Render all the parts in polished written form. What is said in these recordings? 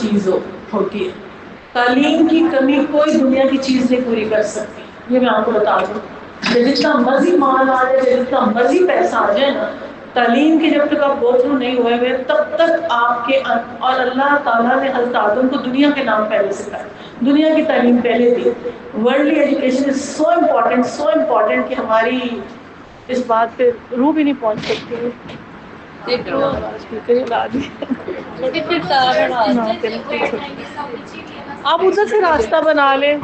چیز ہوتی ہے. تعلیم کی کمی کوئی دنیا کی چیز نہیں پوری کر سکتی. یہ میں آپ کو بتا دوں کہ جتنا مرضی مال آ جائے, جتنا مرضی پیسہ آ جائے نا, تعلیم کی جب تک آپ گو تھرو نہیں ہوئے تب تک آپ کے اور اللہ تعالیٰ نے حضرت آدم کو دنیا کے نام پہلے سکھائے, دنیا کی تعلیم پہلے تھی. Worldly education is so important کہ ہماری اس بات پہ روح بھی نہیں پہنچ سکتی. آپ ادھر سے راستہ بنا لیں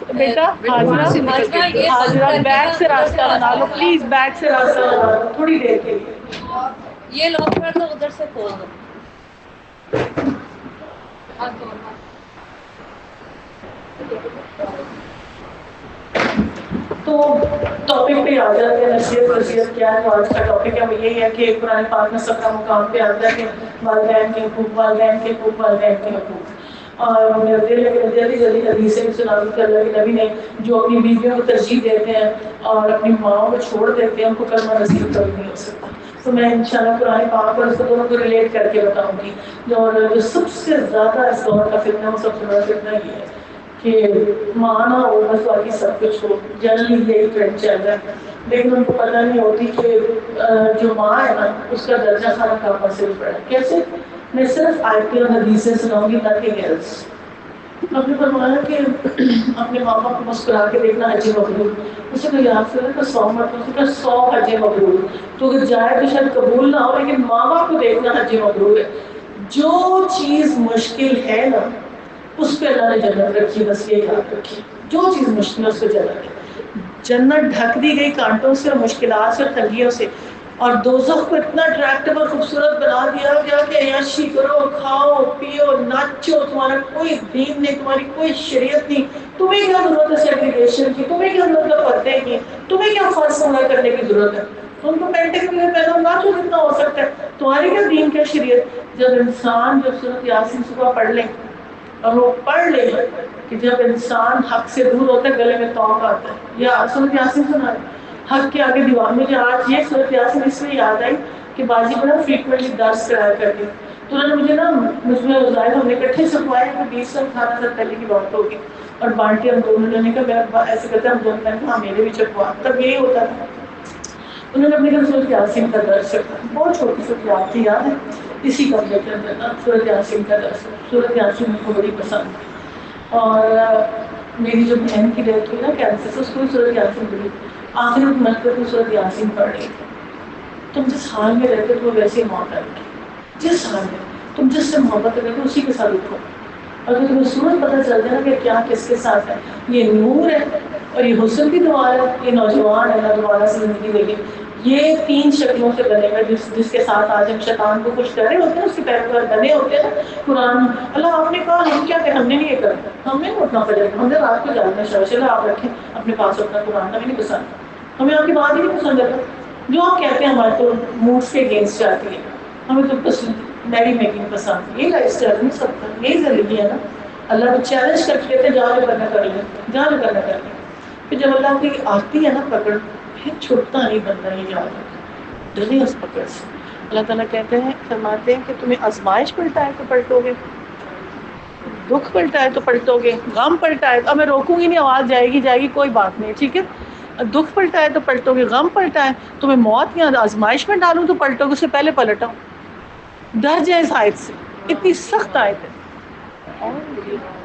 بیٹا, حاضرہ بیک سے راستہ بنا لو پلیز, بیک سے راستہ بنا لو تھوڑی دیر کے لیے. یہ لاک کر دو, ادھر سے کھول دو. تو ٹاپک پہ آ جاتے ہیں. نصیحت وصیت کیا ہے, تو آج کا ٹاپک ہے وہ یہی ہے کہ قرآن پاک میں سب کا مقام پہ آتا ہے کہ والدین کے حقوق, والدین کے حقوق, والدین کے حقوق. اور جلدی جلدی حدیثیں بھی سنا دی کہ اللہ کے نبی نے جو اپنی بیویوں کو ترجیح دیتے ہیں اور اپنی ماؤں کو چھوڑ دیتے ہیں, ان کو کلمہ نصیب کبھی نہیں ہو سکتا. تو میں انشاءاللہ قرآن پاک اور اس کو دونوں کو ریلیٹ کر کے بتاؤں گی. اور جو سب سے زیادہ اس دور کا فتنہ, وہ سب سے بڑا فتنہ یہ ہے کہ ماں نہ ہو بس باقی سب کچھ ہو. جنرلی یہی ٹرینڈ چل رہا ہے, لیکن ان کو پتہ نہیں ہوتی کہ جو ماں ہے نا اس کا درجہ خانہ کعبہ سے بھی بڑا ہے. کیسے؟ میں صرف آیتیں اور حدیثیں سناؤں گی, nothing else. آپ نے فرمایا کہ اپنے ماں باپ کو مسکرا کے دیکھنا حج مبرور. اسے تو یاد سے 100 مرتبہ, اس نے کہا 100 حج مبرور. تو اگر جائے تو شاید قبول نہ ہو, لیکن ماں باپ کو دیکھنا حج مبرور ہے. جو چیز مشکل ہے نا اس پہ اللہ نے جنت رکھی, بس یہ یاد رکھی. جو چیز مشکل ہے اس پہ جنت ہے. جنت ڈھک دی گئی کانٹوں سے اور مشکلات سے اور تنگیوں سے, اور دوزخ کو اتنا اٹریکٹیو اور خوبصورت بنا دیا گیا کہ عیاشی کرو, کھاؤ پیو, ناچو, تمہارا کوئی دین نہیں, تمہاری کوئی شریعت نہیں. تمہیں کیا ضرورت ہے سیگریگیشن کی, تمہیں کیا ضرورت ہے پردے کی, تمہیں کیا فرض پورا کرنے کی ضرورت ہے. ان کو پینٹے کے لیے پیدا ناچو جتنا ہو سکتا ہے, تمہاری کیا دین کیا شریعت. جب انسان جب سورۃ یاسین صبح پڑھ لے اور وہ پڑھ لے کہ جب انسان حق سے دور ہوتا ہے گلے میں توق آتا ہے. یا سورۃ یاسین سنا ہے, حق کے آگے دیوار. مجھے آج یہ سورۃ یاسین اس لیے یاد آئی کہ باجی بڑا فریکوینٹلی درس کرایا کرتی, تو انہوں نے مجھے نا مجھ میں ظاہر ہم نے اکٹھے سکھوایا کہ 20 سال 18 سال پہلے کی بات ہوگی, اور بانٹے ہم دونوں نے کہا میرا ایسے کرتے ہم دونوں نے کہا میرے بھی چکوا, تب یہی ہوتا تھا. انہوں نے اپنے گھر سورۃ یاسین کا درس رکھا, بہت چھوٹی سورۃ یاسین یاد ہے, اسی کمرے کے اندر نا سورۃ یاسین کا درس. سورۃ یاسین مجھ کو بڑی پسند تھی. اور میری جو بہن کی ڈیتھ ہوئی نا کینسر سے, اس کو بھی سورۃ یاسین ملی. آخر میں مرتے ہوئے سورۃ یاسین پڑھ رہی تھی. تم جس حال میں رہتے ہو ویسے ہی موت آئے گی. جس حال میں تم جس سے محبت کرتے ہو اسی کے ساتھ اٹھو. اگر تمہیں صورت پتہ چل جائے نا کہ کیا کس کے ساتھ ہے, یہ نور ہے اور یہ حسن کی دعا ہے, یہ نوجوان ہے, اللہ دوبارہ سے زندگی دے گی. یہ 3 شکلوں سے بنے گا جس کے ساتھ آج ہم شیطان کو خوش کر رہے ہوتے ہیں, اس کے پیروکار بنے ہوتے ہیں. قرآن اللہ آپ نے کہا, ہم کیا کہیں, ہم نے نہیں یہ کرنا, ہم نے اٹھنا پڑے گا, ہم نے رات کو جانا چلو آپ رکھیں اپنے پاس اپنا قرآن, ہمیں نہیں پسند, ہمیں آپ کی بات ہی نہیں پسند ہے. جو آپ کہتے ہیں ہمارے تو موڈ کے اگینسٹ جاتی ہے, ہمیں تو پسند میری میکنگ پسند. یہ لائف اسٹائل نہیں سکتا, یہی زندگی ہے نا. اللہ کو چیلنج کر کے کہتے ہیں جہاں جو کرنا کر لیں, جہاں جو کرنا کر لیں. پھر جب اللہ کی آتی ہے نا پکڑ, پھر چھوٹتا نہیں بنتا, یہ یاد رکھیں, ڈرے اس پکڑ سے. اللہ تعالیٰ کہتے ہیں, فرماتے ہیں کہ تمہیں آزمائش پلٹا ہے تو پلٹو گے, دکھ پلٹا ہے تو پلٹو گے, غم پلٹا ہے. اب میں روکوں گی نہیں, آواز جائے گی کوئی بات نہیں, ٹھیک ہے. دکھ پلٹا ہے تو پلٹو گے, غم پلٹا ہے, تمہیں موت یا آزمائش میں ڈالوں تو پلٹو گے, اس سے پہلے پلٹا. ڈر جائیں اس آیت سے, اتنی سخت آیت ہے.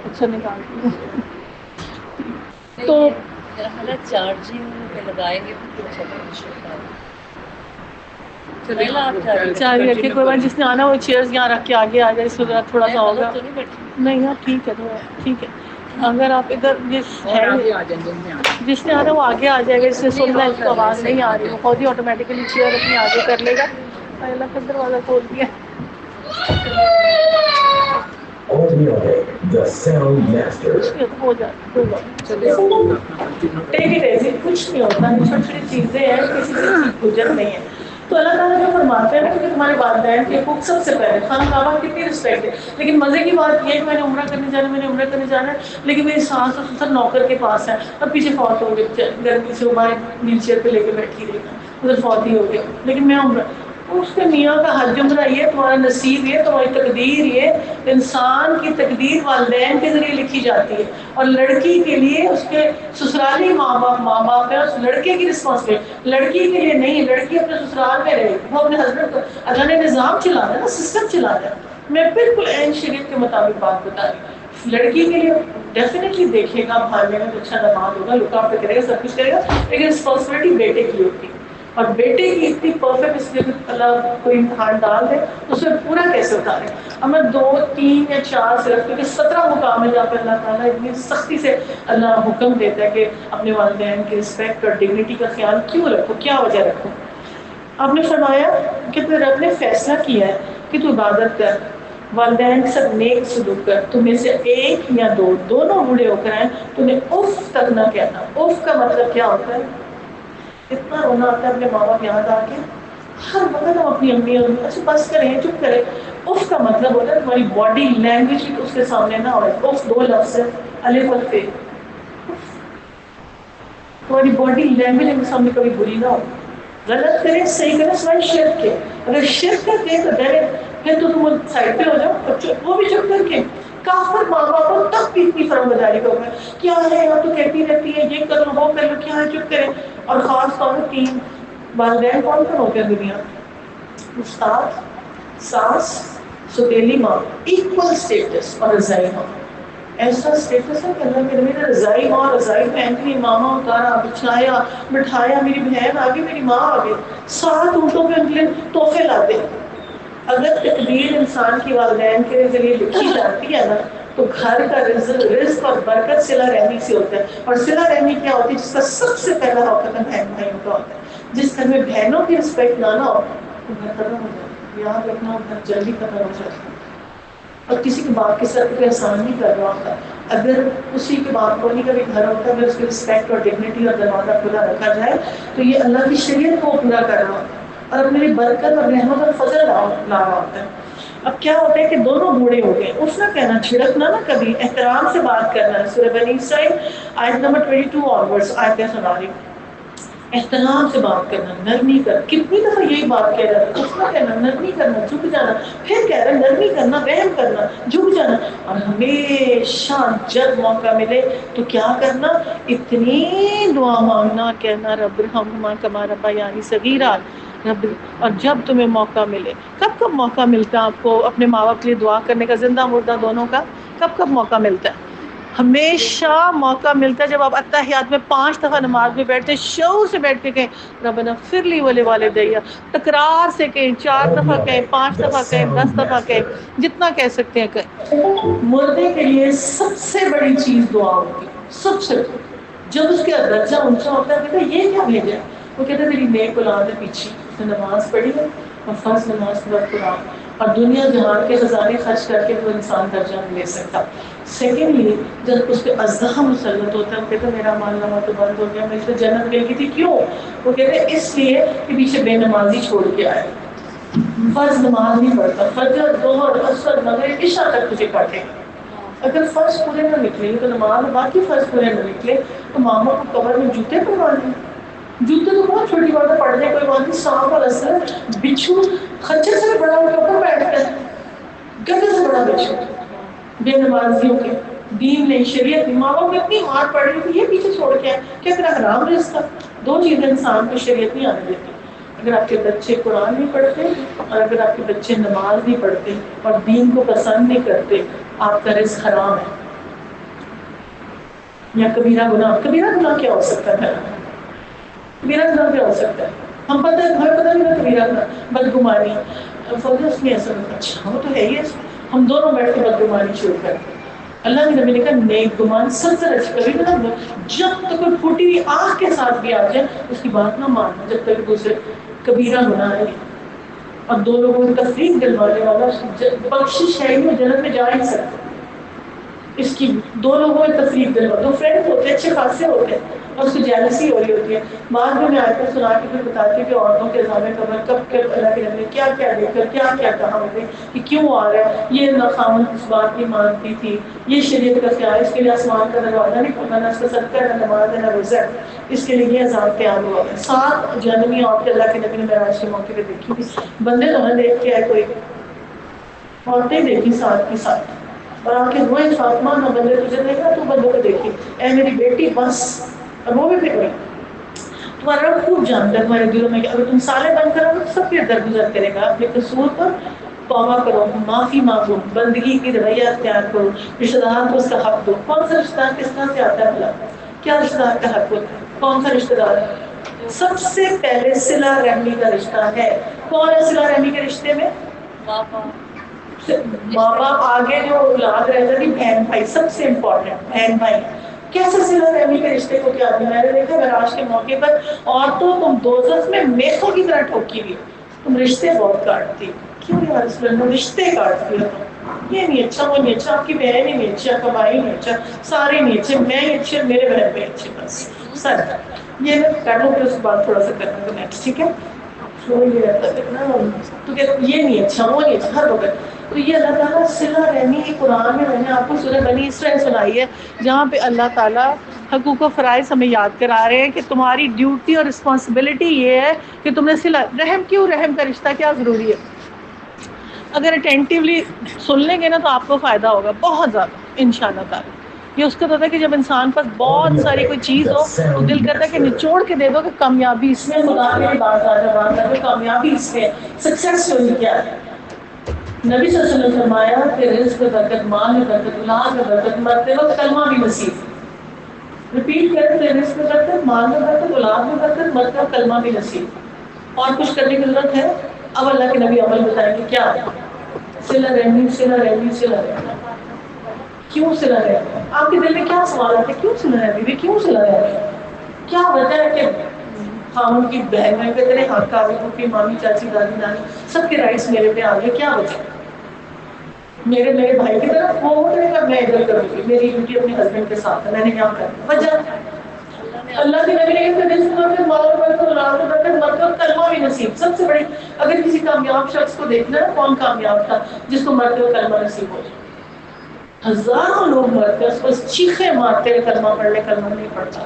اچھا نکالتی ہوں. تو چارجنگ پہ لگائیں گے تو اچھا چار رکھے کوئی بات, جس نے آنا وہ چیئرز یہاں رکھ کے آگے آ جائے, اس وقت تھوڑا سا ہوگا. نہیں ہاں ٹھیک ہے, ٹھیک ہے. اگر آپ ادھر جس نے آنا وہ آگے آ جائے گا, جس نے سننا ہے اس کو آواز نہیں آ رہی, وہ خود ہی آٹومیٹیکلی چیئر اپنی آگے کر لے گا. اللہ کا دروازہ کھول دیا. ہو جاتا کچھ نہیں ہوتا, چھوٹی چھوٹی چیزیں ہیں, کسی چیز گزر نہیں ہے. تو اللہ تعالیٰ جو فرماتے ہیں نا کہ تمہارے والدین کے حقوق سب سے پہلے, خانہ کعبہ کتنی رسپیکٹ ہے. لیکن مزے کی بات یہ ہے کہ میں نے عمرہ کرنے جانا ہے, لیکن میری ساس اور سسر نوکر کے پاس ہے اور پیچھے فوت ہو گئے, گرمی سے ہمارے ویل چیئر پہ لے کے بیٹھی رہی, ادھر فوت ہی ہو گیا, لیکن میں عمرہ. اس کے میاں کا حج عمرہ یہ تمہارا نصیب یہ تمہاری تقدیر یہ انسان کی تقدیر والدین کے ذریعے لکھی جاتی ہے اور لڑکی کے لیے اس کے سسرالی ماں باپ ہے اس لڑکے کی رسپانسبلٹی لڑکی کے لیے نہیں لڑکی اپنے سسرال میں رہے وہ اپنے ہسبینڈ کو اللہ نے نظام چلا ہے نا سسٹم چلا ہے میں بالکل عین شریعت کے مطابق بات بتا رہی ہوں لڑکی کے لیے ڈیفینیٹلی دیکھے گا بھائی میں اچھا نماز ہوگا لک آفٹر کرے گا سب کچھ کرے گا لیکن رسپانسبلٹی بیٹے کی ہوتی ہے اور بیٹے کی اتنی پرفیکٹ اس لیے اللہ کوئی امتحان ڈال دے اس میں پورا کیسے اتارے اب میں 2 3 یا 4 سے رکھتی کہ 17 مقام ہے جہاں پہ اللہ تعالیٰ اتنی سختی سے اللہ حکم دیتا ہے کہ اپنے والدین کی رسپیکٹ اور ڈگنیٹی کا خیال کیوں رکھو کیا وجہ رکھو آپ نے فرمایا کہ تیرے رب نے فیصلہ کیا ہے کہ تو عبادت کر والدین کے ساتھ نیک سلوک کر تم میں سے ایک یا دو دونوں بوڑھے ہو کر آئیں تمہیں اف تک نہ کہنا اف کا مطلب کیا ہوتا ہے اتنا رونا آتا ہے اپنے ماں باپ یاد آ کے ہر وقت ہم اپنی امی اچھا بس کریں چپ کریں اف کا مطلب ہوتا ہے تمہاری باڈی لینگویج اس کے سامنے نہ ہو اف 2 لفظ ہے الف اور فے تمہاری باڈی لینگویج ان کے سامنے کبھی بری نہ ہو غلط کریں صحیح کریں سوائے شرک کے اگر شرک کرتے ہیں تو ڈائریکٹ پھر تو تم سائڈ پہ ہو جاؤ وہ بھی چپ کر کے کافر ماں باپوں تک بھی اتنی فرمانبرداری کرو کیا ہے آپ تو کہتی رہتی ہے یہ کر لو وہ کر لو کیا ہے چپ کریں اور خاص طور پر 3 والدین کون کون ہوتے ہیں دنیا استاد ساس سوتیلی ماں ایکول اسٹیٹس اور رضائی ماں ایسا اسٹیٹس ہے کہ اللہ کے نبی نے رضائی ماں رضائی بہن کے لیے ماما اتارا بچھایا بٹھایا میری بہن آگے میری ماں آگے 7 اونٹوں پہ ان کے لیے تحفے لاتے اگر تقدیر انسان کی والدین کے ذریعے لکھی جاتی ہے نا تو گھر کا رزق اور برکت صلہ رحمی سے ہوتا ہے اور صلہ رحمی کیا ہوتی ہے جس کا سب سے پہلا حق بہن بھائیوں کا ہوتا ہے جس گھر میں بہنوں کی رسپیکٹ نہ ہو تو گھر ختم ہو جاتا ہے یاد رکھنا گھر جلدی ختم ہو جاتا ہے اور کسی کے باپ کے ساتھ کوئی احسان نہیں کر رہا ہوتا اگر اسی کے باپ کو نہیں کبھی گھر ہوتا ہے اگر اس کی رسپیکٹ اور ڈگنیٹی اور دروازہ کھلا رکھا جائے تو یہ اللہ کی شریعت کو پورا کر رہا ہوتا ہے اور اپنے لیے برکت اور رحمت اور فضل لا رہا ہوتا ہے اب کیا ہوتا ہے کہ دونوں بوڑھے ہو گئے اس نہ کہنا چھڑکنا نہ کبھی احترام سے بات کرنا سورہ بنی اسرائیل آیت نمبر 22 آنورڈز آیتیں سنا رہی احترام سے بات کرنا نرمی کر کتنی دفعہ یہی بات کہہ رہا ہے اس نہ کہنا نرمی کرنا جھک جانا پھر کہہ رہا ہے نرمی کرنا رحم کرنا جھک جانا اور ہمیشہ جب موقع ملے تو کیا کرنا اتنی دعا مانگنا کہنا رب ارحمہما کما ربیانی صغیرا رب اور جب تمہیں موقع ملے کب موقع ملتا ہے آپ کو اپنے ماں باپ کے لیے دعا کرنے کا زندہ مردہ دونوں کا کب موقع ملتا ہے ہمیشہ موقع ملتا ہے جب آپ اتحیات میں 5 دفعہ نماز میں بیٹھتے شعور سے بیٹھ کے کہیں ربنا اغفر لی ولوالدی تکرار سے کہیں 4 دفعہ کہیں 5 دفعہ کہیں 10 دفعہ کہیں جتنا کہہ سکتے ہیں کہیں مردے کے لیے سب سے بڑی چیز دعا ہوتی ہے سب سے جب اس کا درجہ اونچا ہوتا ہے کہتا یہ کیا بھیجا وہ کہتے میری نیک اولاد ہے پیچھے اس نے نماز پڑھی ہے اور فرض نماز کے بعد قرآن اور دنیا جہان کے خزانے خرچ کر کے وہ انسان درجہ نہیں لے سکتا سیکنڈلی جب اس پہ ازدہا مسلط ہوتا ہے وہ کہتے میرا مال نامہ تو بند ہو گیا میں اس سے جنت مل گئی تھی کیوں وہ کہتے ہیں اس لیے کہ پیچھے بے نمازی چھوڑ کے آئے فرض نماز نہیں پڑھتا فجر ظہر عصر مغرب عشاء تک تجھے پڑھے اگر فرض پورے نہ نکلے تو نماز باقی فرض پورے نہ نکلے تو ماما کو قبر میں جوتے پڑوا دیں جوتے تو بہت چھوٹی بات ہے پڑھنے کوئی بات نہیں سانپ اور اثر بچھو خچر سے بڑا ان کے اوپر بیٹھتا ہے گدے سے بڑا بچھو بے نمازیوں کے دین نہیں شریعت نہیں ماں باپ اتنی مار پڑ رہی تھی یہ پیچھے چھوڑ کے کیا تیرا حرام رزق تھا 2 چیزیں انسان کو شریعت نہیں آنے دیتی اگر آپ کے بچے قرآن نہیں پڑھتے اور اگر آپ کے بچے نماز نہیں پڑھتے اور دین کو پسند نہیں کرتے آپ کا رزق حرام ہے یا کبیرہ گناہ کیا ہو سکتا ہے کبیرہ گناہ کیا ہو سکتا ہے ہم پتہ ہے ہمیں پتہ نہیں ہے کبیرہ گناہ بدگمانی فرض میں ایسا اچھا وہ تو ہے ہی ہم دونوں بیٹھ کے بدگمانی شروع کرتے اللہ کے نبی نے کہا نیک گمان سب سے اچھی کبھی نہ جب تک کوئی پھوٹی ہوئی آنکھ کے ساتھ بھی آ جائے اس کی بات نہ ماننا جب تک دوسرے کبیرہ گناہ ہے اور 2 لوگوں کو تفریق دلوانے والا بخشش ہے ہی جنت میں جا ہی سکتا اس کی دو لوگوں میں تفریق دل دو فرینڈ ہوتے ہیں اچھے خاصے ہوتے ہیں اور اس کو جیلسی ہو رہی ہوتی ہے. بعد میں آ کر سنا کے پھر بتاتی ہوں کہ عورتوں کے عذاب قبر کب اللہ کے نبی نے کیا کیا دیکھ کر کیا کیا کہا مجھے کہ کیوں آ رہا ہے, یہ خامن اس بات کی مانتی تھی, یہ شریعت کا خیال, اس کے لیے آسمان کا دروازہ نہیں کھولنا, نہ اس کا صدقہ, نہ نماز, نہ روزہ, اس کے لیے یہ عذاب تیار ہوا ہے. 7 جنمی عورتیں اللہ کے نبی نے معراج کے موقع پہ دیکھی تھی. بندے تو نہ دیکھ کے آئے کوئی, عورتیں دیکھی 7 کی 7 اور آ کے روئے فاطمہ نہ بندے تجھے دیکھا تو بندوں کو دیکھی, اے میری بیٹی بس. اور وہ بھی پھر تمہارا رب خوب جانتا ہے تمہارے دلوں میں کہ اگر تم صالح بن کرو تو سب کے درگزر کرے گا. اپنے قصور پر توبہ کرو, معافی مانگو, بندگی کی رویہ اختیار کرو, رشتہ دار کو اس کا حق دو. کون سا رشتہ دار کس طرح سے آتا ہے بھلا؟ کیا رشتہ دار کا حق ہوتا ہے؟ کون سا رشتہ دار ہے؟ سب سے پہلے صلہ رحمی کا رشتہ ہے. کون ہے صلہ رحمی کے رشتے میں؟ ماں باپ, آگے جو اولاد رہتا ہے بہن بھائی, سب سے امپورٹنٹ بہن بھائی. کیسے صلہ رحمی کے رشتے کو کیا دیا؟ میں نے دیکھا معراج کے موقع پر عورتوں تم دوزخ میں میخوں کی طرح ٹھوکی ہوئی, تم رشتے بہت کاٹتی. کیوں یا رسول اللہ رشتے کاٹتی ہو تم؟ یہ نہیں اچھا, وہ نہیں اچھا, آپ کی بہن ہی نہیں اچھی, آپ کا بھائی نہیں اچھا, سارے نہیں اچھے, میں ہی اچھے, میرے بہن بھائی اچھے, بس سر یہ میں کر لوں, پھر اس کے بعد تھوڑا سا کرنا تو نیکسٹ, ٹھیک ہے؟ یہ رہتا ہے تو کہ یہ نہیں اچھا, وہ نہیں اچھا, ہر وقت. تو یہ اللہ تعالیٰ صلہ رحمی کی قرآن میں نے آپ کو سورہ بنی اسرائیل سنائی ہے جہاں پہ اللہ تعالیٰ حقوق و فرائض ہمیں یاد کرا رہے ہیں کہ تمہاری ڈیوٹی اور رسپانسبلٹی یہ ہے کہ تم نے صلہ رحم. کیوں رحم کا رشتہ کیا ضروری ہے؟ اگر اٹینٹیولی سن لیں گے نا تو آپ کو فائدہ ہوگا بہت زیادہ انشاءاللہ تعالیٰ. یہ اس کا ہوتا ہے کہ جب انسان پاس بہت ساری کوئی چیز ہو تو دل کرتا ہے کہ نچوڑ کے دے دو کہ کامیابی اس میں, خدا کے بات آ کامیابی اس میں, سکسیس ہوئی کیا ہے. نبی صلی اللہ علیہ وسلم نے فرمایا کہ رزق میں برکت, مال میں برکت, اولاد میں برکت, مرتے وقت کلمہ بھی نصیب. ریپیٹ کرتے ہیں, رزق میں برکت, مال میں برکت, اولاد میں برکت, مرتے وقت کلمہ بھی نصیب. اور کچھ کرنے کی ضرورت ہے؟ اب اللہ کے نبی عمل بتائیں کہ کیا صلہ رحمی, صلہ رحمی, صلہ رحمی. کیوں صلہ رحمی؟ آپ کے دل میں کیا سوال آتے ہیں؟ کیوں صلہ رحمی, کیوں صلہ رحمی؟ کیا وجہ ہے کہ خامن کی بہن میں کتنے حق آ گئے کہ مامی, چاچی, دادی, نانی سب کے رائٹس میرے پہ آ گئے؟ کیا وجہ؟ میرے بھائی کی طرف وہ کرے گا, میں ادھر کروں گی, میری ڈیوٹی اپنے ہسبینڈ کے ساتھ ہے, میں نے کیا کرنا. وجہ اللہ کے نبی نے کلمہ بھی نصیب. سب سے بڑی, اگر کسی کامیاب شخص کو دیکھنا ہے کون کامیاب تھا جس کو مرتے ہوئے کلمہ نصیب ہو جائے. ہزاروں لوگ مرتے ہیں, اس کو چیخے مارتے ہیں کلمہ پڑھ لے, کلمہ نہیں پڑھتا.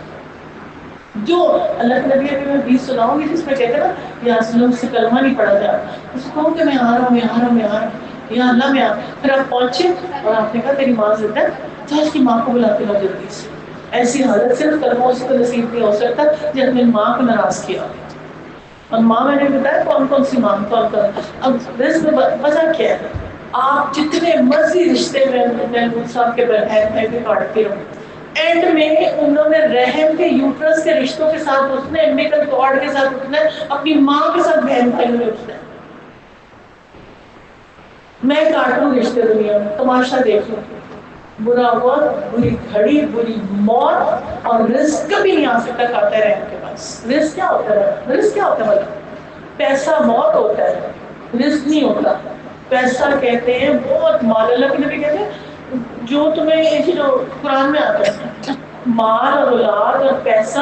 جو اللہ کے نبی ابھی میں 20 سناؤں گی جس میں کہتے ہیں نا یا رسول اللہ سے کلمہ نہیں پڑھا جاتا, اس کو کہ میں آ رہا ہوں, میں آ رہا ہوں, میں آ رہا ہوں, یا اللہ میں آ. پھر آپ پہنچے اور آپ نے کہا تیری ماں زندہ ہے, تو اس کی ماں کو بلاتے ہو جلدی سے. ایسی حالت صرف کلمہ اس کو نصیب نہیں ہو سکتا جب نے ماں کو ناراض کیا. اور ماں میں نے بتایا کون کون سی ماں, کون کون. اب رزق میں وجہ کیا ہے؟ آپ جتنے مرضی رشتے میں محمود صاحب کے بہن بھی کاٹتے رہو, اینڈ میں انہوں نے رحم کے یوٹرس کے رشتوں کے ساتھ اٹھنا ہے, امبیکل کارڈ کے ساتھ اٹھنا ہے, اپنی ماں کے ساتھ بہن بھائیوں نے اٹھنا ہے. میں کاٹوں رشتے دنیا میں, تماشا دیکھوں, برا وقت, بری گھڑی, بری موت, اور رزق کبھی نہیں آ سکتا کھاتے رہنے کے پاس. رزق کیا ہوتا ہے؟ رزق کیا ہوتا ہے؟ پیسہ موت ہوتا ہے, رزق نہیں ہوتا. پیسہ کہتے ہیں بہت مال, اللہ کے نبی کہتے ہیں جو تمہیں یہ جو قرآن میں آتا ہے مال اور اولاد اور پیسہ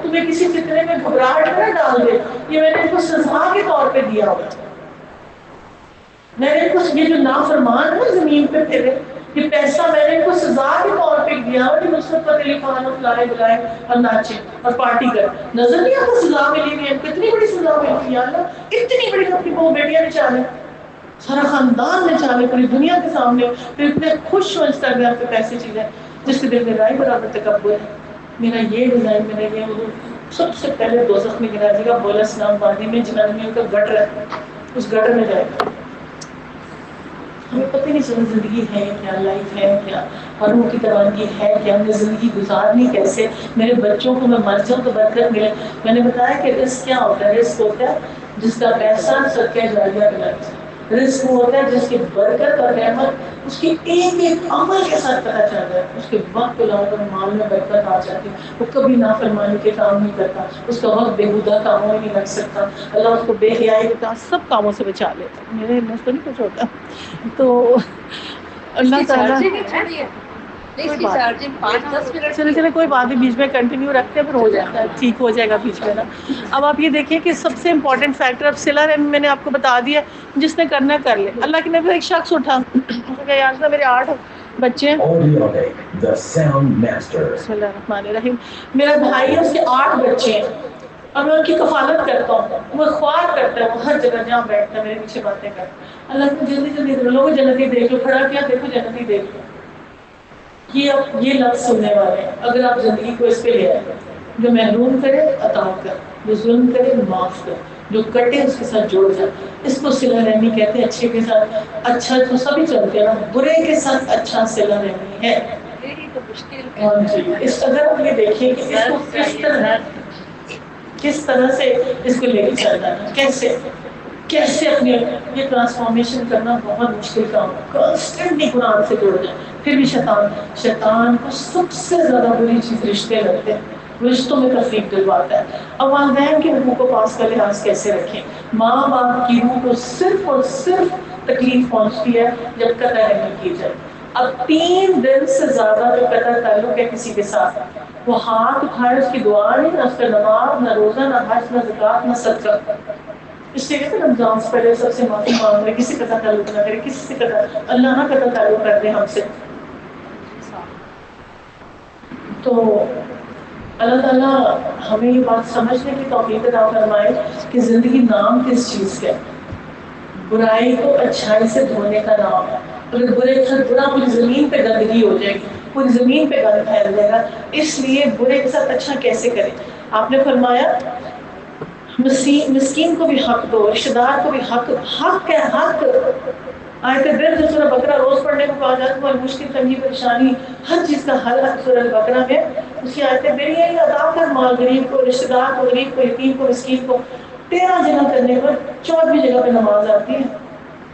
تمہیں کسی فتنے میں گھبراہٹ نہ ڈال دے, یہ میں نے ان کو سزا کے طور پہ دیا ہوا. میں نے کچھ یہ جو نافرمان ہے زمین پہ پھرے, یہ پیسہ میں نے ان کو سزا کے طور پہ دیا ہوا کہ نصرت فتح علی خان اور فلائے بلائے اور ناچے اور پارٹی کرے. نظر نہیں آتا سزا ملی ہوئی ہے, کتنی بڑی سزا ملی ہے اللہ, اتنی بڑی اپنی بہو بیٹیاں نچالے, سارا خاندان نچالے پوری دنیا کے سامنے, پھر اتنے خوش ہو انسٹاگرام پہ پیسے چیزیں جس کے دل میں رائے برابر تکبر ہے, میرا یہ ڈیزائن, میرا یہ وہ. سب سے پہلے دوزخ میں گرا جائے گا بولس نام وادی میں, جنانیوں کا گٹر ہے, اس گٹر میں جائے گا. ہمیں پتہ نہیں چلا زندگی ہے کیا, لائف ہے کیا, اور ان کی توانگی ہے کیا, ہم نے زندگی گزارنی کیسے, میرے بچوں کو میں مر جاؤں تو برکت ملے. میں نے بتایا کہ رزق کیا ہوتا ہے؟ رزق ہوتا ہے جس کا پیسہ صدقہ جاریہ ملتا ہے. رزق ہوتا ہے جس کی برکت اور رحمت اس کی ایک ایک عمل کے ساتھ پتہ چل رہا ہے. اس کے وقت علاوہ مال میں برکت آ جاتی ہے, وہ کبھی نافرمانی کے کام نہیں کرتا, اس کا وقت بےہودہ کاموں میں نہیں لگ سکتا. اللہ اس کو بے حیائی کے سب کاموں سے بچا لیتا. میرے میں تو نہیں کچھ ہوتا. تو اللہ تعالیٰ اس کی چارجنگ 5-10 منٹ چلے کوئی بات نہیں، بیچ میں کنٹینیو رکھتے ہیں پھر ہو جاتا ہے، ٹھیک ہو جائے گا بیچ میں نا۔ اب آپ یہ دیکھیں کہ سب سے امپورٹنٹ فیکٹر اب صلہ رحمی میں نے آپ کو بتا دیا، جس نے کرنا کر لے۔ اللہ کے نبی ایک شخص اٹھا یاسنا میرے 8 بچے ہیں، بسم اللہ الرحمن الرحیم، میرا بھائی ہے، اس کے 8 بچے ہیں اور میں ان کی کفالت کرتا ہوں، وہ خوار کرتا ہے، وہ ہر جگہ جہاں بیٹھتا ہے میرے پیچھے باتیں کرتا ہے۔ اللہ کو جلدی جلدی لوگوں جنتی دیکھ لو، کھڑا کیا دیکھو جنتی دیکھ لو۔ یہ لفظ سننے والے ہیں، اگر آپ زندگی کو اس پہ لے آئے، جو محروم کرے عطا کر، جو ظلم کرے معاف کر، جو کٹے اس کے ساتھ جوڑ جائے، اس کو صلہ رحمی کہتے ہیں۔ اچھے کے ساتھ اچھا تو سبھی چلتے ہیں نا، برے کے ساتھ اچھا صلہ رحمی ہے۔ یہی تو مشکل جی اس اگر آپ یہ دیکھیں کہ اس کو کس طرح سے اس کو لے کے چلنا ہے، کیسے اپنے یہ ٹرانسفارمیشن کرنا بہت مشکل کام ہے۔ کانسٹنٹلی قرآن سے جڑ جائیں، پھر بھی شیطان کو سب سے زیادہ بری چیز رشتے لگتے ہیں، رشتوں میں تفریق دلواتا ہے۔ اب والدین کے حقوق کو پاس کا لحاظ کیسے رکھیں؟ ماں باپ کی روح کو صرف اور صرف تکلیف پہنچتی ہے جب قطع رحمی کی جائے۔ اب 3 دن سے زیادہ جو قطع تعلق ہے کسی کے ساتھ، وہ ہاتھ اٹھائے، اس کی دعا نہیں، نہ اس کا نماز، نہ روزہ، نہ حج، نہ زکوٰۃ، نہ صدقہ۔ اس لیے کہتے ہیں رمضان سے پہلے سب سے معافی مانگ لے، کسی قطع تعلق نہ کرے، کسی سے قطع اللہ نہ قطع تعلق کر دے ہم سے۔ تو اللہ تعالیٰ ہمیں یہ بات سمجھنے کی توفیق عطا فرمائے کہ زندگی نام کس چیز کا ہے؟ برائی کو اچھائی سے دھونے کا نام ہے۔ اگر برے کے ساتھ برا، پوری زمین پہ گندگی ہو جائے گی، پوری زمین پہ گند پھیل جائے گا۔ اس لیے برے کے ساتھ اچھا کیسے کریں؟ آپ نے فرمایا مسکین کو بھی حق دو، رشتہ دار کو بھی حق ہے، حق۔ آیت دل جو سورہ بقرہ روز پڑھنے کو کہا جاتا ہے، مشکل تنگی پریشانی ہر چیز کا حل ہے سورہ بقرہ میں۔ اس کی آیتیں میری ہے، عطا کر مال غریب کو، رشتہ دار کو، غریب کو، یتیم کو، مسکین کو۔ 13 جگہ کرنے پر 14ویں جگہ پہ نماز آتی ہے۔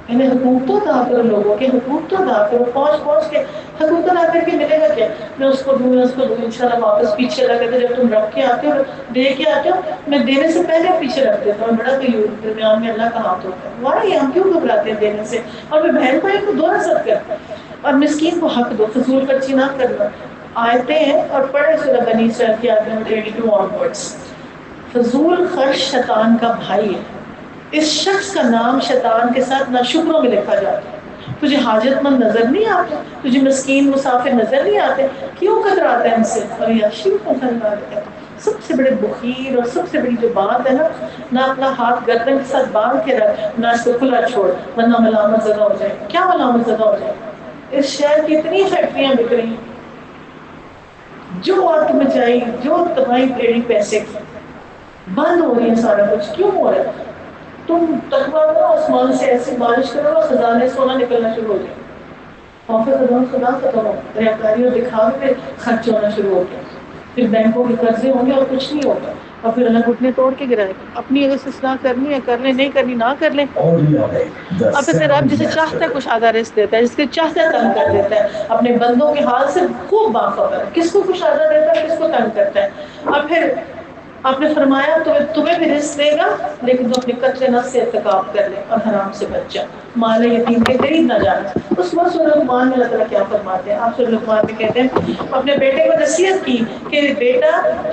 یعنی حقوق تو ادا کرو، لوگوں کے حقوق تو ادا کرو، پہنچ کے حقوق ادا کر کے ملے گا کیا؟ میں اس کو دوں انشاءاللہ واپس پیچھے لگے تو جب تم رکھ کے آتے ہو، دے کے آتے ہو، میں دینے سے پہلے پیچھے رکھ دیتا ہوں۔ بڑا کوئی درمیان میں اللہ کا ہاتھ ہوتا ہے، واہ ہم کیوں گھبراتے ہیں دینے سے؟ اور میں بہن بھائی کو دونوں سب کرتا اور مسکین کو حق دو، فضول خرچی نہ کرنا۔ آیتیں ہیں اور پڑھے سورہ بنی اسرائیل کی آیت نمبر 82 آنورڈس۔ فضول خرچ شیطان کا بھائی ہے، اس شخص کا نام شیطان کے ساتھ ناشکروں میں لکھا جاتا ہے۔ تجھے حاجت مند نظر نہیں آتے، تجھے مسکین مسافر نظر نہیں آتے، کیوں کتراتا ہے ان سے؟ اور یاشی پسند آتا ہے۔ سب سے بڑے بخیل اور سب سے بڑی جو بات ہے نا، نہ اپنا ہاتھ گردن کے ساتھ باندھ کے رکھ، نہ اس کو کھلا چھوڑ، ورنہ ملامت زدہ ہو جائے۔ کیا ملامت زدہ ہو جائے؟ اس شہر کی اتنی فیکٹریاں بک رہی ہیں، جو آگ مچائی، جو تباہی پھیلی پیسے کی، بند ہو رہی ہے سارا کچھ۔ کیوں ہو رہا ہے؟ تم تقویٰ کرو، آسمان سے ایسی بارش کرو، خزانے سونا نکلنا شروع ہو جائے، خدا ختم ہو، ریاکاری اور دکھاوے پہ خرچ ہونا شروع ہو گیا، پھر بینکوں کے قرضے ہوں گے اور کچھ نہیں ہوگا، اور پھر اللہ گھٹنے توڑ کے گرائے گا۔ اپنی اگر اصلاح کرنی ہے کر لیں، نہیں کرنی نہ کر لیں۔ اب پھر رب جسے چاہتا ہے کشادہ رزق دیتا ہے، جس کے چاہتا ہے تنگ کر دیتا ہے۔ اپنے بندوں کے حال سے خوب باخبر ہے، کس کو کشادہ دیتا ہے، کس کو تنگ کرتا ہے۔ اب پھر آپ نے فرمایا تمہیں بھی رزق دے گا، لیکن تم اپنے قتل نفس سے ارتکاب کر لے اور حرام سے بچ جا، مال یتیم کے قریب نہ جانا۔ اس وقت سورہ لقمان میں اللہ تعالیٰ کیا فرماتے ہیں؟ آپ سورہ لقمان میں کہتے ہیں اپنے بیٹے کو نصیحت کی کہ بیٹا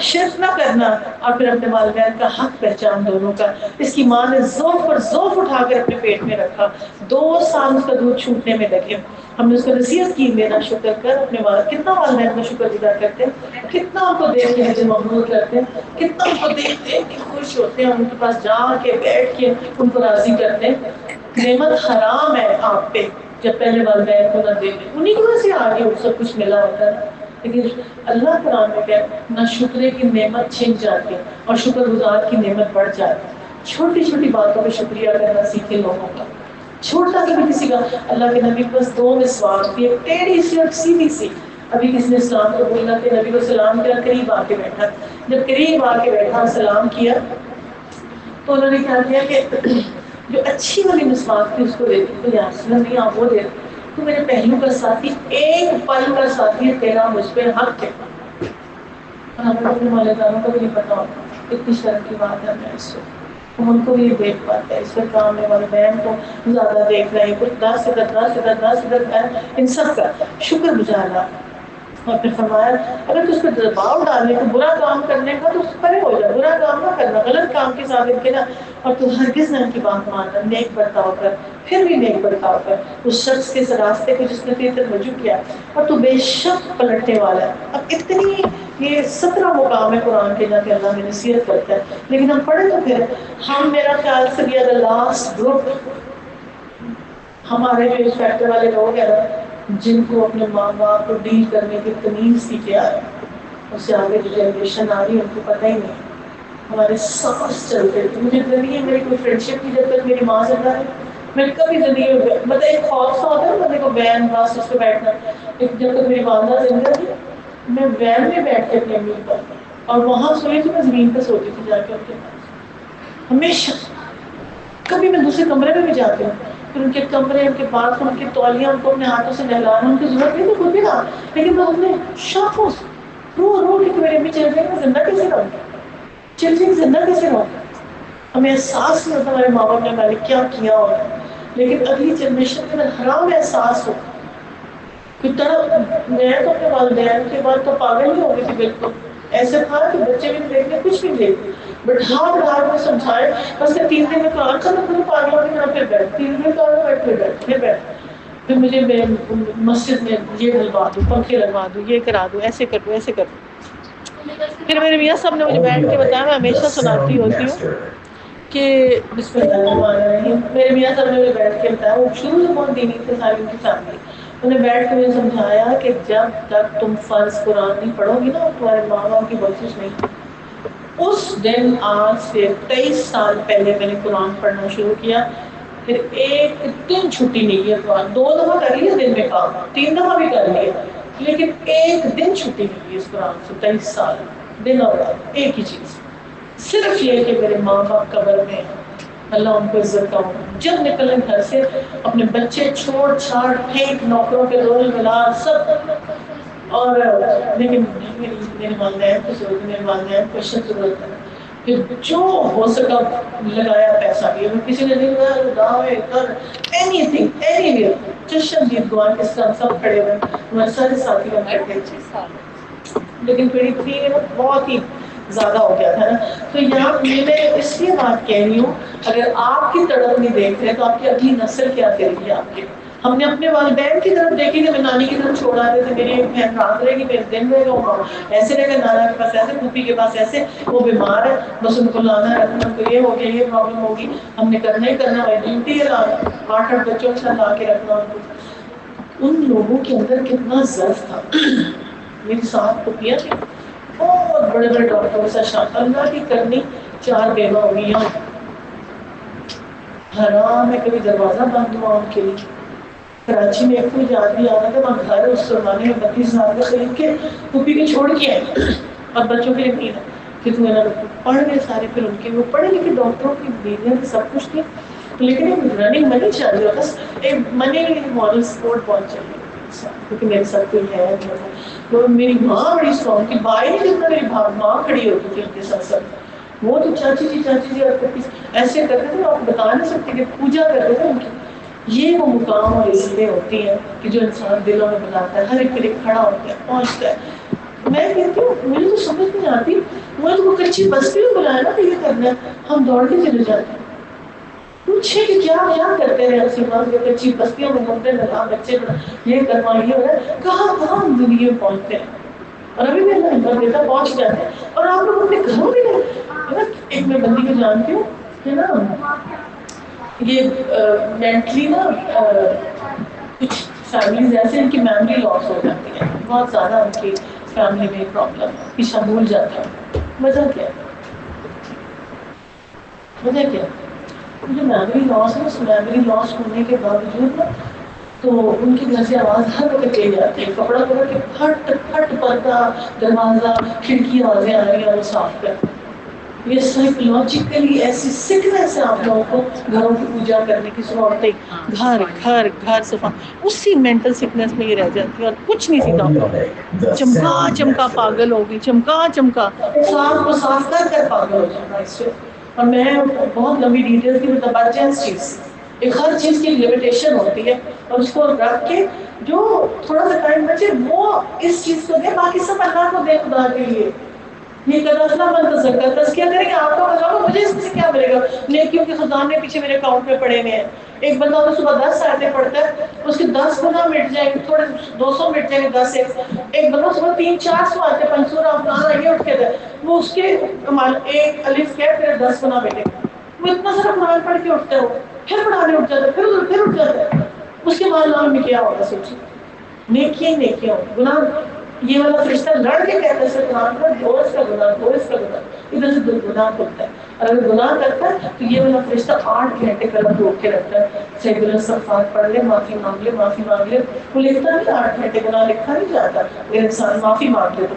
شرک نہ کرنا، اور پھر اپنے والدین کا حق پہچان دونوں کا۔ اس کی ماں نے ذوق پر ذوق اٹھا کر اپنے پیٹ میں رکھا، 2 سال اس کا دودھ چھوٹنے میں لگے۔ ہم نے اس کو نصیحت کی میرا شکر کر، اپنے کتنا والدین کا شکر گزار کرتے ہیں، کتنا ان کو دیکھ کے حج مبرور کرتے ہیں، کتنا ان کو دیکھ کے خوش ہوتے ہیں، ان کے پاس جا کے بیٹھ کے ان کو راضی کرتے ہیں۔ نعمت حرام ہے آپ پہ جب پہلے والدین کو نہ دے دیں، انہیں کی وجہ سے آگے سب کچھ ملا ہوتا ہے۔ لیکن اللہ قرآن میں کہتے نہ شکرے کی نعمت چھن جاتی اور شکر گزار کی نعمت بڑھ جاتی۔ چھوٹی چھوٹی باتوں پہ شکریہ کرنا سیکھے لوگوں کا، چھوٹا سا بھی کسی کا۔ اللہ کے نبی کے پاس 2 مسواک تھی، ایک ٹیڑھی سی اور سیدھی سی۔ ابھی کسی نے اسلام کو بولنا کہ نبی کو سلام کیا، قریب آ کے بیٹھا، جب قریب آ کے بیٹھا سلام کیا تو انہوں نے کیا کیا کہ جو اچھی والی مسواک تھی اس کو دے دی، تو یا رسول اللہ نہیں آپ وہ دے، تو میرے پہلو کا ساتھی، ایک پل کا ساتھی تیرا مجھ پہ حق ہے۔ اور ہمیں اپنے والدانوں کو بھی نہیں پتا ہوتا، اتنی شرم کی بات ہے۔ میں اس کو ان کو بھی دیکھ پاتا ہے، اس پر کام میں والدین کو زیادہ دیکھ رہے ہیں، کچھ 10 ان سب کا شکر گزارنا۔ اور پھر فرمایا اگر تو اس پہ دباؤ ڈالنے تو برا کام کرنے کا تو اس پرے ہو جائے, برا کام نہ کرنا, غلط کام کے ثابت کرنا, اور تو ہرگز نہ ان کی بات ماننا, نیک برتاؤ کر, پھر بھی نیک برتاؤ کر اس شخص کے راستے کو جس نے تیری طرف رجوع کیا, اور تو بے شک پلٹنے والا ہے. اب اتنی یہ 17 مقام ہے قرآن کے جہاں کہ اللہ میں نصیحت کرتا ہے, لیکن ہم پڑھیں تو پھر ہم میرا خیال سے بھی اگر لاسٹ گروپ ہمارے جو اس فیکٹر والے لوگ ہیں جن کو اپنے ماں باپ کو ڈیل کرنے کی تمیز سیکھے آئے, اس سے آگے جو جنریشن آ رہی ہے ان کو پتہ ہی نہیں. ہمارے سانس چلتے تھے, مجھے زندگی میں میری کوئی فرینڈشپ کی جب تک میری ماں زندہ ہے میں کبھی زندگی میں مطلب ایک خوف سا ہوتا ہے نا بندے کو وین بس اس پہ بیٹھنا, جب تک میری والدہ زندہ تھی میں وین میں بیٹھ کے اپنی امی پر اور وہاں سوئی تو میں زمین پہ سوتی تھی جا کے ان کے پاس ہمیشہ. کبھی میں دوسرے کمرے میں بھی جاتی ہوں پھر ان کے کمرے, ان کے باتھ روم, ان کی تولیاں ان کو اپنے ہاتھوں سے نہلانا, ان کی ضرورت نہیں تو خود بھی رہا, لیکن میں اپنے شوقوں سے رو کے میری امی چل رہی ہے, زندہ کیسے رہوں, چل رہی زندہ کیسے رہوں. ہمیں احساس نہیں ہوتا ہمارے ماں باپ نے ہمارے کیا کیا ہوگا, لیکن اگلی جنریشن کے اندر حرام احساس ہو. میں تو اپنے والدین کے بعد تو پاگل ہی ہو گئی تھی بالکل, ایسے تھا کہ بچے بھی نہیں دیکھتے کچھ بھی نہیں دیکھتے, بٹ ہاتھ میں سمجھائے بس 3 دن میں قرآن ختم کروں پاگل ہو کے پھر بیٹھ 3 دن قرآن بیٹھ پھر بیٹھ پھر مجھے مسجد میں یہ ڈلوا دو, پنکھے لگوا دو, یہ کرا دو, ایسے کر دو, ایسے کر دو. پھر میرے میاں صاحب نے مجھے بیٹھ کے بتایا, میں ہمیشہ سناتی ہوتی ہوں کہ بسم اللہ الرحمن الرحیم. میرے میاں صاحب نے مجھے بیٹھ کے بتایا, وہ شروع سے بہت دینی تھے ساری ان کی فیملی, انہوں نے بیٹھ کے مجھے سمجھایا کہ جب تک تم فرض قرآن نہیں پڑھو گی نا تمہارے ماں باپ کی بخشش نہیں. اس دن آج سے 23 سال پہلے میں نے قرآن پڑھنا شروع کیا, پھر ایک دن چھٹی نہیں کی قرآن, 2 دفعہ کر لیا دن میں کام, 3 دفعہ بھی کر لیا, لیکن ایک دن چھٹی نہیں کی اس قرآن سے 23 سال, دن اور رات ایک ہی چیز, صرف یہ کہ میرے ماں باپ قبر میں اللہ ان کو عزت کا ہو. جب نکلیں گھر سے اپنے بچے چھوڑ چھاڑ پھینک, نوکروں کے رول ملا سب, اور لیکن میرے والدین کو ضرورت, میرے والدین کو ضرورت ہے کہ جو ہو سکا لگایا پیسہ بھی, کسی نے نہیں لگایا دعوے کر اینی تھنگ اینی ویئر, چشم جیت گوان کے سب کھڑے ہوئے, ہمارے سارے ساتھی ہم کھڑے تھے, لیکن پھر تھی بہت ہی زیادہ ہو گیا تھا نا. تو یہاں میں اس لیے بات کہہ رہی ہوں, اگر آپ کی طرف نہیں دیکھ رہے تو آپ کی اگلی نسل کیا کرے گی آپ کے. ہم نے اپنے والدین کی طرف دیکھی کہ میں نانی کی طرف چھوڑا رہے تھے, میری ایک بہن رات رہے گی, میرے دن رہے گا, ایسے رہے گا, نانا کے پاس ایسے, پھوپھی کے پاس ایسے, وہ بیمار ہے بس ان کو لانا رکھنا, ان کو یہ ہو گیا, یہ پرابلم ہوگی, ہم نے کرنا ہی کرنا, وہ ڈیوٹی ہے 8 بچوں کے ساتھ لا کے رکھنا ان کو. ان لوگوں کے اندر کتنا ضعف تھا. میری 7 پھوپھیاں تھیں, بہت بڑے بڑے ڈاکٹر سے شاید اللہ کی کرنی, 4 بیوہ ہوئی ہیں, حرام ہے کبھی دروازہ بند ہوا ان کے لیے. کراچی میں ایک کوئی آدمی آ رہا تھا, وہاں گھر اس زمانے میں 32,000 کا خرید کے پھوپھی کے چھوڑ کے آئے, اور بچوں کے لیے نہیں ہے, پھر تو میرا پڑھ گئے سارے, پھر ان کے وہ پڑھے لکھے ڈاکٹروں کی بیویاں بھی سب کچھ تھی, لیکن ایک رننگ منی چل رہی ہوتا, ایک منی ماڈل سپورٹ بہت چل رہی ہوتی, کیونکہ میرے ساتھ کوئی ہے. تو میری ماں بڑی اسٹرانگ تھی, بھائی جتنا میری ماں کھڑی ہوتی تھی ان کے ساتھ ساتھ, وہ تو چاچی جی اور ایسے کرتے تھے, آپ بتا نہیں سکتے کہ پوجا کرتے تھے ان کی. یہ وہ مقام اور عزتیں ہوتی ہیں کہ جو انسان دلوں میں بناتا ہے, ہر ایک پہ کھڑا ہوتا ہے, پہنچتا ہے. میں کہتی ہوں مجھے تو سمجھ نہیں آتی, مجھے تو وہ کچی بستی میں بلایا نا کہ یہ کرنا ہے, ہم دوڑ کے چلے جاتے ہیں. پوچھے کہ کیا کرتے رہے اسی بات, کچی بستیوں میں گھومتے رہے, بچے یہ کروا یہ ہو رہا ہے, کہاں ہم زندگی میں پہنچتے ہیں, اور ابھی بھی اللہ نمبر دیتا پہنچ جاتے ہیں. اور آپ لوگ اپنے گھروں میں رہے, ایک میں بندی کو جانتی ہوں کہ نا یہ مینٹلی نا کچھ فیملیز ایسے ان کی میموری لاس ہو جاتی ہے بہت زیادہ, ان کی فیملی میں پرابلم ہے, پیچھا بھول جاتا ہے. وجہ کیا مجھے میموری لاس ہے, اس میموری لاس ہونے کے باوجود نا تو ان کے گھر سے آواز ہر وقت لے جاتی ہے, کپڑا پکڑ کے پھٹ پھٹ پردہ دروازہ کھڑکی آوازیں آ رہی ہیں, وہ صاف کر. یہ سائیکولوجیکلی ایسی سکنس ہے آپ لوگوں کو گھروں کی پوجا کرنے کی ضرورت ہے, گھر صفا, اسی مینٹل سکنس میں یہ رہ جاتی ہے اور کچھ نہیں سیکھا. چمکا پاگل ہوگی, چمکا صاف کو صاف کر پاگل ہو جانا اس سے. اور میں بہت لمبی ڈیٹیل کی بچ جائے اس چیز, ایک ہر چیز کی لمیٹیشن ہوتی ہے، اور اس کو رکھ کے جو تھوڑا سا ٹائم بچے وہ اس چیز کو دے، باقی سب اللہ کو دے خدا کے لیے. یہ قدر منتظر کا تذکیہ کریں کہ آپ کا خزانہ مجھے اس سے کیا ملے گا. نیکیوں کے خزانے پیچھے میرے اکاؤنٹ میں پڑے ہوئے ہیں. ایک بندہ تو صبح 10 آیتیں پڑھتا ہے، اس کے 10 گنا مٹ جائیں گے، تھوڑے 200 مٹ جائیں گے، 10 ایک بندہ صبح 300-400 آیتیں پنسورہ افغان آئیے اٹھ کے دے، وہ اس کے ایک الف کے پھر 10 گنا ملے گا. وہ اتنا سارا قرآن پڑھ کے اٹھتا ہے، پھر پڑھانے اٹھ جاتا ہے، پھر اٹھ جاتا ہے. اس کے بعد نام میں کیا ہوگا سوچیے. نیکیاں نیکیاں گناہ. یہ والا فرشتہ لڑ کے کہتا ہے قرآن پر دو اس کا گناہ، دو اس کا گناہ، ادھر سے گناہ کرتا ہے. اور اگر گناہ کرتا ہے تو یہ والا فرشتہ 8 گھنٹے قلم روک کے رکھتا ہے. سید الاستغفار پڑھ لے، معافی مانگ لے، معافی مانگ لے. وہ لکھتا نہیں 8 گھنٹے گناہ لکھا نہیں جاتا اگر انسان معافی مانگ لے تو.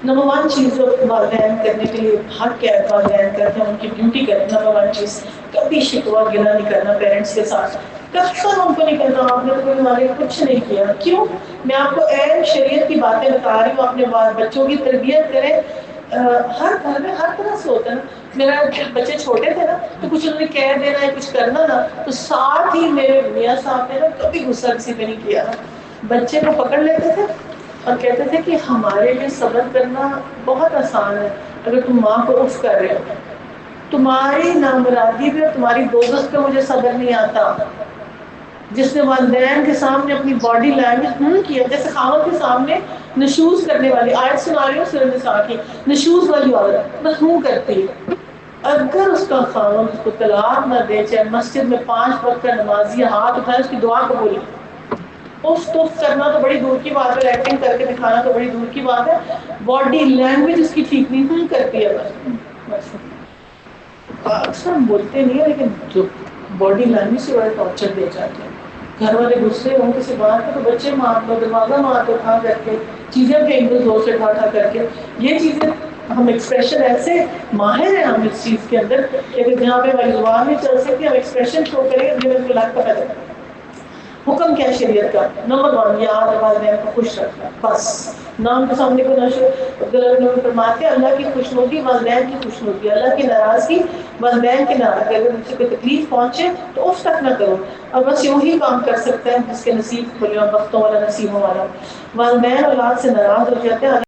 نمبر 1 چیز جو والدین کرنے کے لیے حق ہے، والدین کرتے ہیں ان کی ڈیوٹی کریں. نمبر 1 چیز کبھی شکوہ گلہ نہیں کرنا پیرنٹس کے ساتھ. کب ان کو نہیں کرنا آپ نے تو کوئی ہمارے کچھ نہیں کیا. کیوں؟ میں آپ کو عین شریعت کی باتیں بتا رہی ہوں. اپنے بچوں کی تربیت کریں. ہر گھر میں ہر طرح سے ہوتا ہے نا. میرا بچے چھوٹے تھے نا تو کچھ انہوں نے کہہ دینا ہے، کچھ کرنا نا، تو ساتھ ہی میرے میاں صاحب نے نا کبھی غصہ کسی پہ نہیں کیا. بچے کو پکڑ لیتے تھے اور کہتے تھے کہ ہمارے لیے صبر کرنا بہت آسان ہے اگر تم ماں کو اف کر رہے ہو. تمہاری نامرادی پہ، تمہاری دوزخ پہ مجھے صبر نہیں آتا. جس نے والدین کے سامنے اپنی باڈی لینگویج کیا، جیسے خاوند کے سامنے نشوز کرنے والی آیت سنا رہی ہوں سورہ نساء کی، نشوز والی عورت بس کرتی ہے. اگر اس کا خاوند اس کو طلاق نہ دے، چاہے مسجد میں 5 وقت کا نمازی ہاتھ اٹھائے، اس کی دعا قبول ہے. اف توف کرنا تو بڑی دور کی بات ہے، ایکٹنگ کر کے دکھانا تو بڑی دور کی بات ہے. باڈی لینگویج اس کی ٹھیک نہیں کرتی ہے. بس اکثر ہم بولتے نہیں ہیں لیکن جو باڈی لینگویج سے بڑا ٹارچر دے جاتے ہیں. گھر والے غصے ہوں کسی بات پہ تو بچے مار دو، دروازہ مار دو اٹھا کر کے، چیزیں پھینک دو زور سے اٹھا کر کے. یہ چیزیں ہم ایکسپریشن ایسے ماہر ہیں ہم اس چیز کے اندر کہ اگر جہاں پہ ہماری زبان نہیں چل سکتی ہم ایکسپریشن شو کریں گے. مجھے لگ پتہ چلتا حکم کیا شریعت کا. نمبر 1 یاد والدین کو خوش رکھنا. بس نام کے سامنے کو نشر فرماتے ہیں اللہ کی خوشنودی والدین کی خوشنودی، اللہ کی ناراضگی والدین کی ناراضگی. اگر مجھے کوئی تکلیف پہنچے تو اف تک نہ کرو. اور بس یوں کام کر سکتا ہے جس کے نصیب کھلے اور بختوں والا نصیبوں والا. والدین اولاد سے ناراض ہو جاتے ہیں.